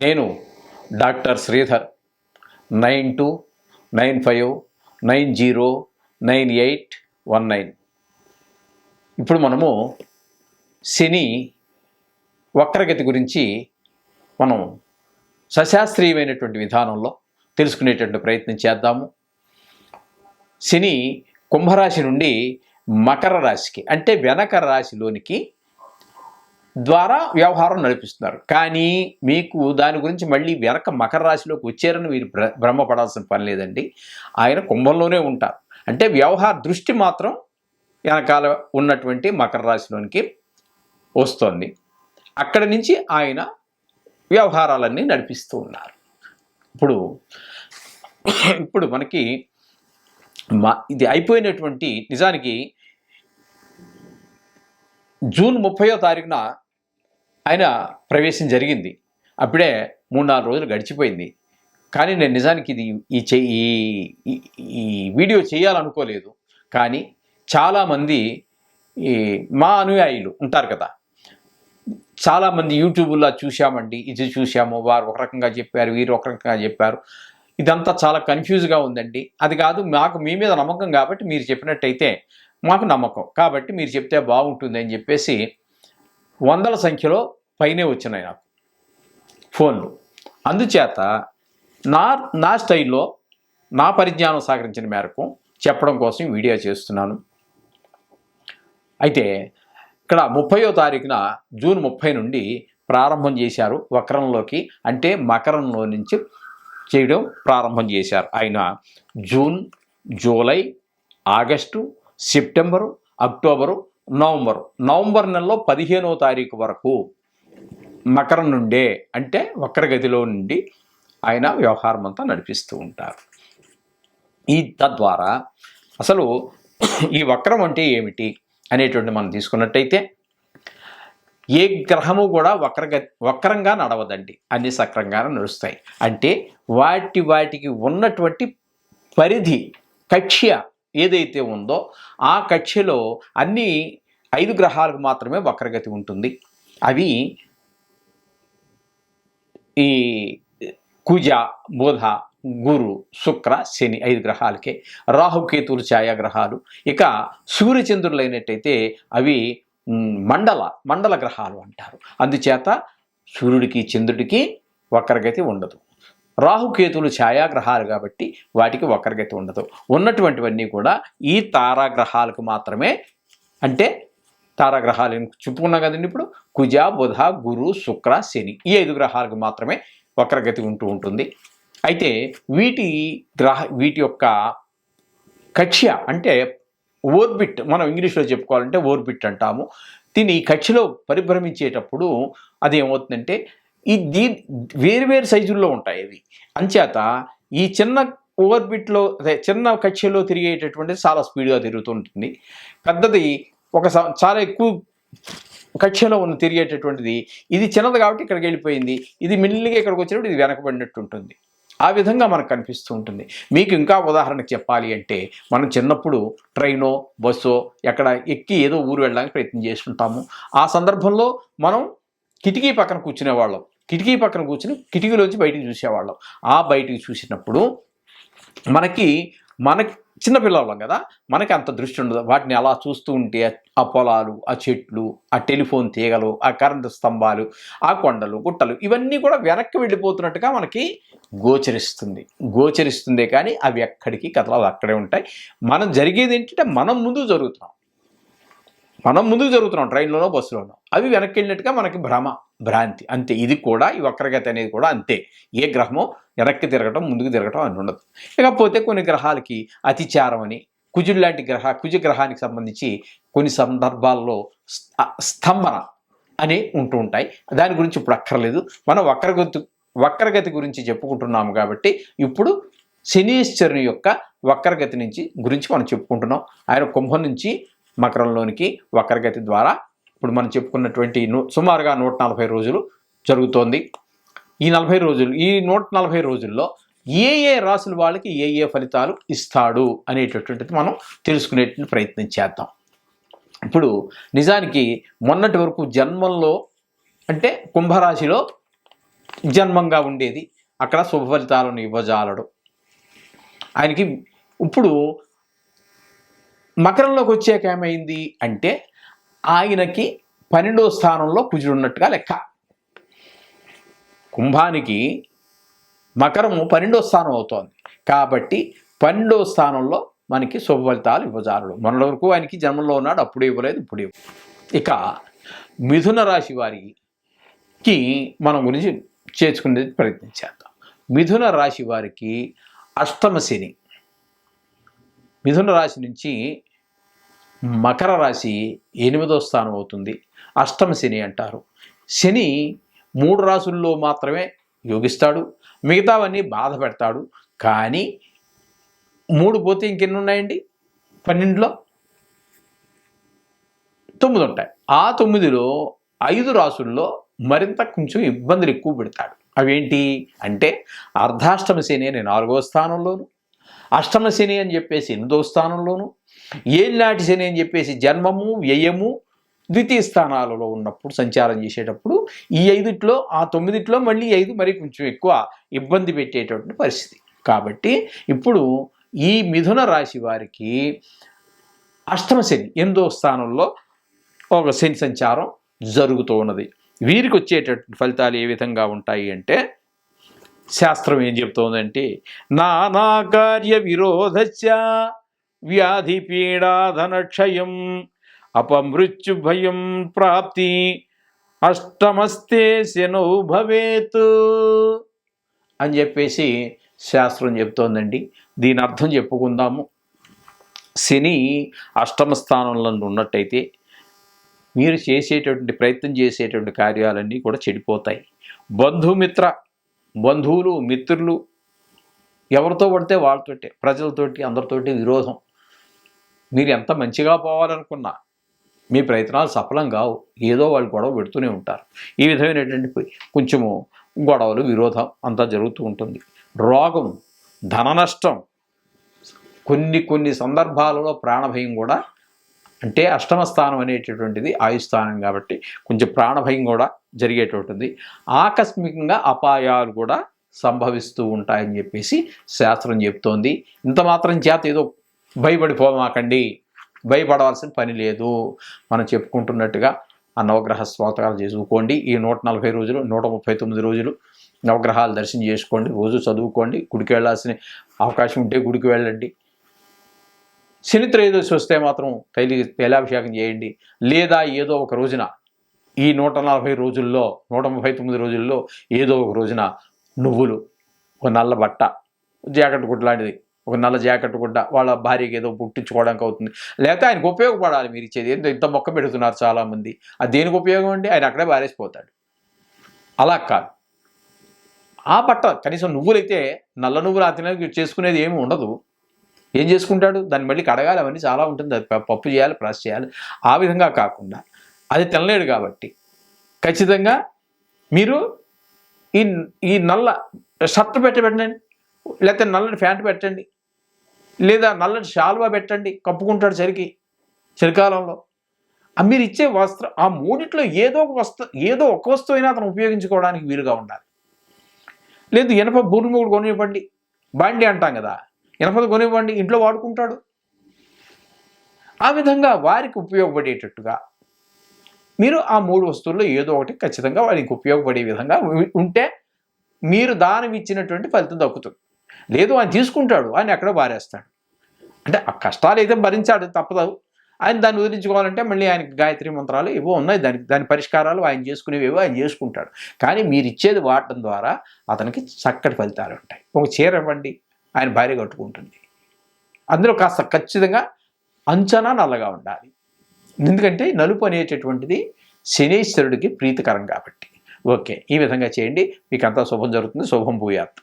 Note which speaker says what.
Speaker 1: నేను డాక్టర్ శ్రీధర్ 9295909819. ఇప్పుడు మనము శని వక్రగతి గురించి మనం సశాస్త్రీయమైనటువంటి విధానంలో తెలుసుకునేటువంటి ప్రయత్నం చేద్దాము. శని కుంభరాశి నుండి మకర రాశికి అంటే వెనక రాశిలోనికి ద్వారా వ్యవహారం నడిపిస్తున్నారు. కానీ మీకు దాని గురించి మళ్ళీ వెనక మకర రాశిలోకి వచ్చారని మీరు భ్రమపడాల్సిన పని లేదండి. ఆయన కుంభంలోనే ఉంటారు. అంటే వ్యవహార దృష్టి మాత్రం వెనకాల ఉన్నటువంటి మకర రాశిలోనికి వస్తోంది. అక్కడి నుంచి ఆయన వ్యవహారాలన్నీ నడిపిస్తూ ఉన్నారు. ఇప్పుడు మనకి ఇది అయిపోయినటువంటి నిజానికి జూన్ 30వ తారీఖున ఆయన ప్రవేశం జరిగింది. అప్పుడే 3-4 రోజులు గడిచిపోయింది. కానీ నేను నిజానికి ఇది ఈ వీడియో చేయాలనుకోలేదు. కానీ చాలామంది మా అనుయాయులు ఉంటారు కదా, చాలామంది యూట్యూబ్లో చూశామండి, ఇది చూశాము, వారు ఒక రకంగా చెప్పారు, వీరు ఒక రకంగా చెప్పారు, ఇదంతా చాలా కన్ఫ్యూజ్గా ఉందండి. అది కాదు, మాకు మీ మీద నమ్మకం కాబట్టి మీరు చెప్పినట్టయితే మాకు నమ్మకం కాబట్టి మీరు చెప్తే బాగుంటుంది అని చెప్పేసి వందల సంఖ్యలో పైనే వచ్చినాయి నాకు ఫోన్లు. అందుచేత నా స్టైల్లో నా పరిజ్ఞానం సహకరించిన మేరకు చెప్పడం కోసం వీడియో చేస్తున్నాను. అయితే ఇక్కడ 30వ తారీఖున జూన్ 30 నుండి ప్రారంభం చేశారు వక్రంలోకి, అంటే మకరంలో నుంచి చేయడం ప్రారంభం చేశారు. ఆయన June, July, August, September, October, November నెలలో 15వ తారీఖు వరకు మకరం నుండే అంటే వక్రగతిలో నుండి ఆయన వ్యవహారం అంతా నడిపిస్తూ ఉంటారు. తద్వారా అసలు ఈ వక్రం అంటే ఏమిటి అనేటువంటి మనం తీసుకున్నట్టయితే ఏ గ్రహము కూడా వక్రంగా నడవదండి, అన్ని సక్రంగానే నడుస్తాయి. అంటే వాటికి ఉన్నటువంటి పరిధి కక్ష్య ఏదైతే ఉందో ఆ కక్ష్యలో అన్ని 5 గ్రహాలకు మాత్రమే వక్రగతి ఉంటుంది. అవి ఈ కుజ, బుధ, గురు, శుక్ర, శని 5 గ్రహాలకే. రాహుకేతువులు ఛాయాగ్రహాలు. ఇక సూర్యచంద్రులు అయినట్టయితే అవి మండల గ్రహాలు అంటారు. అందుచేత సూర్యుడికి చంద్రుడికి వక్రగతి ఉండదు. రాహుకేతువులు ఛాయాగ్రహాలు కాబట్టి వాటికి వక్రగతి ఉండదు. ఉన్నటువంటివన్నీ కూడా ఈ తారాగ్రహాలకు మాత్రమే, అంటే తారాగ్రహాలు చెప్పుకున్నాం కదండి. ఇప్పుడు కుజ, బుధ, గురు, శుక్ర, శని ఈ 5 గ్రహాలకు మాత్రమే వక్రగతి ఉంటుంది. అయితే వీటి యొక్క కక్ష్య అంటే ఓర్బిట్, మనం ఇంగ్లీష్లో చెప్పుకోవాలంటే ఓర్బిట్ అంటాము. దీని ఈ కక్ష్యలో పరిభ్రమించేటప్పుడు అదేమవుతుందంటే వేరు సైజుల్లో ఉంటాయి అవి. అంచేత ఈ చిన్న ఓర్బిట్లో చిన్న కక్ష్యలో తిరిగేటటువంటిది చాలా స్పీడ్గా తిరుగుతూ ఉంటుంది. పెద్దది చాలా ఎక్కువ కక్ష్యలో తిరిగేటటువంటిది ఇది చిన్నది కాబట్టి ఇక్కడికి వెళ్ళిపోయింది, ఇది మెల్లిగా ఇక్కడికి వచ్చినప్పుడు ఇది వెనకబడినట్టు ఉంటుంది. ఆ విధంగా మనకు కనిపిస్తూ ఉంటుంది. మీకు ఇంకా ఉదాహరణకు చెప్పాలి అంటే మనం చిన్నప్పుడు ట్రైనో బస్సో ఎక్కడ ఎక్కి ఏదో ఊరు వెళ్ళడానికి ప్రయత్నం చేస్తుంటాము. ఆ సందర్భంలో మనం కిటికీ పక్కన కూర్చునేవాళ్ళం. కిటికీ పక్కన కూర్చుని కిటికీలోంచి బయటికి చూసేవాళ్ళం. ఆ బయటికి చూసినప్పుడు మనకి చిన్నపిల్లవాళ్ళం కదా, మనకి అంత దృష్టి ఉండదు. వాటిని అలా చూస్తూ ఉంటే ఆ పొలాలు, ఆ చెట్లు, ఆ టెలిఫోన్ తీగలు, ఆ కరెంటు స్తంభాలు, ఆ కొండలు, గుట్టలు ఇవన్నీ కూడా వెనక్కి వెళ్ళిపోతున్నట్టుగా మనకి గోచరిస్తుందే కానీ అవి ఎక్కడికి కథలు అక్కడే ఉంటాయి. మనం జరిగేది ఏంటంటే మనం ముందుకు జరుగుతున్నాం ట్రైన్లోనో బస్సులోనో, అవి వెనక్కి వెళ్ళినట్టుగా మనకి భ్రాంతి అంతే. ఇది కూడా ఈ వక్రగతి అనేది కూడా అంతే. ఏ గ్రహమో వెనక్కి తిరగటం ముందుకు తిరగటం అని ఉండదు. ఇకపోతే కొన్ని గ్రహాలకి అతిచారం అని కుజ గ్రహానికి సంబంధించి కొన్ని సందర్భాల్లో స్తంభన అని ఉంటూ ఉంటాయి. దాని గురించి ఇప్పుడు అక్కర్లేదు. మనం వక్రగతి గురించి చెప్పుకుంటున్నాము కాబట్టి ఇప్పుడు శనీశ్వరుని యొక్క వక్రగతి గురించి మనం చెప్పుకుంటున్నాం. ఆయన కుంభం నుంచి మకరంలోనికి వక్రగతి ద్వారా ఇప్పుడు మనం చెప్పుకున్నటువంటి సుమారుగా 140 రోజులు జరుగుతోంది. ఈ 140 రోజుల్లో ఏ రాసుల వాళ్ళకి ఏ ఫలితాలు ఇస్తాడు అనేటటువంటిది మనం తెలుసుకునేటువంటి ప్రయత్నం చేద్దాం. ఇప్పుడు నిజానికి మొన్నటి వరకు జన్మంలో అంటే కుంభరాశిలో జన్మంగా ఉండేది. అక్కడ శుభ ఫలితాలను ఇవ్వజాలడు. ఆయనకి ఇప్పుడు మకరంలోకి వచ్చాక ఏమైంది అంటే ఆయనకి 12వ స్థానంలో కుజుడు ఉన్నట్టుగా లెక్క. కుంభానికి మకరము 12వ స్థానం అవుతోంది కాబట్టి 12వ స్థానంలో మనకి శుభ ఫలితాలు ఇవ్వజాలడు. మొన్నటి వరకు ఆయనకి జన్మంలో ఉన్నాడు, అప్పుడు ఇవ్వలేదు, ఇప్పుడు ఇవ్వ. ఇక మిథున రాశి వారికి మనం గురించి చేర్చుకునే ప్రయత్నం చేద్దాం. మిథున రాశి వారికి అష్టమ శని. మిథున రాశి నుంచి మకర రాశి 8వ స్థానం అవుతుంది. అష్టమ శని అంటారు. శని 3 రాశుల్లో మాత్రమే యోగిస్తాడు, మిగతావన్నీ బాధ పెడతాడు. కానీ 3 పోతే ఇంకెన్ని ఉన్నాయండి? 12లో 9 ఉంటాయి. ఆ 9లో 5 రాశుల్లో మరింత కొంచెం ఇబ్బందులు ఎక్కువ పెడతాడు. అవేంటి అంటే అర్ధాష్టమ శని అని 4వ స్థానంలోను, అష్టమ శని అని చెప్పేసి 8వ స్థానంలోను, ఏళ్ళనాటి శని అని చెప్పేసి జన్మము వ్యయము ద్వితీయ స్థానాలలో ఉన్నప్పుడు సంచారం చేసేటప్పుడు ఈ 5లో ఆ 9లో మళ్ళీ 5 మరి కొంచెం ఎక్కువ ఇబ్బంది పెట్టేటటువంటి పరిస్థితి. కాబట్టి ఇప్పుడు ఈ మిథున రాశి వారికి అష్టమ శని 8వ స్థానంలో ఒక శని సంచారం జరుగుతూ ఉన్నది. వీరికి వచ్చేటటువంటి ఫలితాలు ఏ విధంగా ఉంటాయి అంటే శాస్త్రం ఏం చెప్తోందంటే నానా కార్య విరోధస్య వ్యాధి పీడాధనక్షయం అపమృత్యు భయం ప్రాప్తి అష్టమస్తే శనౌ భవేత్ అని చెప్పేసి శాస్త్రం చెప్తోందండి. దీని అర్థం చెప్పుకుందాము. శని అష్టమ స్థానంలో ఉన్నట్టయితే మీరు చేసేటటువంటి ప్రయత్నం చేసేటువంటి కార్యాలన్నీ కూడా చెడిపోతాయి. బంధువులు మిత్రులు ఎవరితో పడితే వాళ్ళతోటే, ప్రజలతోటి అందరితోటి విరోధం. మీరు ఎంత మంచిగా పోవాలనుకున్నా మీ ప్రయత్నాలు సఫలం కావు. ఏదో వాళ్ళు గొడవ పెడుతూనే ఉంటారు. ఈ విధమైనటువంటి కొంచెము గొడవలు విరోధం అంతా జరుగుతూ ఉంటుంది. రోగం, ధన నష్టం, కొన్ని సందర్భాలలో ప్రాణభయం కూడా. అంటే అష్టమ స్థానం అనేటటువంటిది ఆయుస్థానం కాబట్టి కొంచెం ప్రాణభయం కూడా జరిగేటటువంటిది. ఆకస్మికంగా అపాయాలు కూడా సంభవిస్తూ ఉంటాయని చెప్పేసి శాస్త్రం చెప్తోంది. ఇంత మాత్రం చేత ఏదో భయపడిపోమాకండి, భయపడవలసిన పని లేదు. మనం చెప్పుకుంటున్నట్టుగా ఆ నవగ్రహ స్తోత్రాలు చేసుకోండి. ఈ 140 రోజులు 139 రోజులు నవగ్రహాలు దర్శనం చేసుకోండి, రోజు చదువుకోండి. గుడికి వెళ్ళాల్సిన అవకాశం ఉంటే గుడికి వెళ్ళండి. శని త్రయోదశి వస్తే మాత్రం తైలాభిషేకం చేయండి. లేదా ఏదో ఒక రోజున ఈ 140 రోజుల్లో 139 రోజుల్లో ఏదో ఒక రోజున నువ్వులు, ఒక నల్ల బట్ట, జాకెట్ గుడ్డ లాంటిది, ఒక నల్ల జాకెట్ గుడ్డ వాళ్ళ భార్యకి ఏదో పుట్టించుకోవడానికి అవుతుంది. లేకపోతే ఆయనకు ఉపయోగపడాలి. మీరు ఇచ్చేది ఇంత మొక్క పెడుతున్నారు చాలామంది, అది దేనికి ఉపయోగం అండి? ఆయన అక్కడే బారేసిపోతాడు. అలా కాదు. ఆ బట్ట కనీసం నువ్వులైతే నల్ల నువ్వులు ఆ తినకి చేసుకునేది ఏమి ఉండదు. ఏం చేసుకుంటాడు? దాన్ని మళ్ళీ కడగాలి, అవన్నీ చాలా ఉంటుంది. అది పప్పు చేయాలి, ప్రాసెస్ చేయాలి. ఆ విధంగా కాకుండా అది తినలేడు కాబట్టి ఖచ్చితంగా మీరు ఈ నల్ల షర్ట్ పెట్టండి, లేకపోతే నల్లటి ప్యాంట్ పెట్టండి, లేదా నల్లటి శాలువా పెట్టండి, కప్పుకుంటాడు చలికాలంలో. మీరు ఇచ్చే వస్త్రం ఆ మూడిట్లో ఏదో ఒక వస్తువు అయినా అతను ఉపయోగించుకోవడానికి వీలుగా ఉండాలి. లేదు ఇనప బూర్లు కొనివ్వండి, బండి అంటాం కదా, ఇనపది కొనివ్వండి, ఇంట్లో వాడుకుంటాడు. ఆ విధంగా వారికి ఉపయోగపడేటట్టుగా మీరు ఆ 3 వస్తువుల్లో ఏదో ఒకటి ఖచ్చితంగా వారికి ఉపయోగపడే విధంగా ఉంటే మీరు దానం ఇచ్చినటువంటి ఫలితం దక్కుతుంది. లేదు ఆయన తీసుకుంటాడు, ఆయన ఎక్కడో బారేస్తాడు. అంటే ఆ కష్టాలు అయితే భరించాడు, తప్పదు. ఆయన దాన్ని వదిలించుకోవాలంటే మళ్ళీ ఆయనకి గాయత్రి మంత్రాలు ఏవో ఉన్నాయి, దాని పరిష్కారాలు ఆయన చేసుకునేవేవో ఆయన చేసుకుంటాడు. కానీ మీరు ఇచ్చేది వాడటం ద్వారా అతనికి చక్కటి ఫలితాలు ఉంటాయి. ఒక చీర ఇవ్వండి, ఆయన భార్య కట్టుకుంటుంది. అందులో కాస్త ఖచ్చితంగా అంచనా నల్లగా ఉండాలి. ఎందుకంటే నలుపు అనేటటువంటిది శనీశ్వరుడికి ప్రీతికరం కాబట్టి. ఓకే, ఈ విధంగా చేయండి, మీకు అంతా శుభం జరుగుతుంది. శుభం భూయాత్.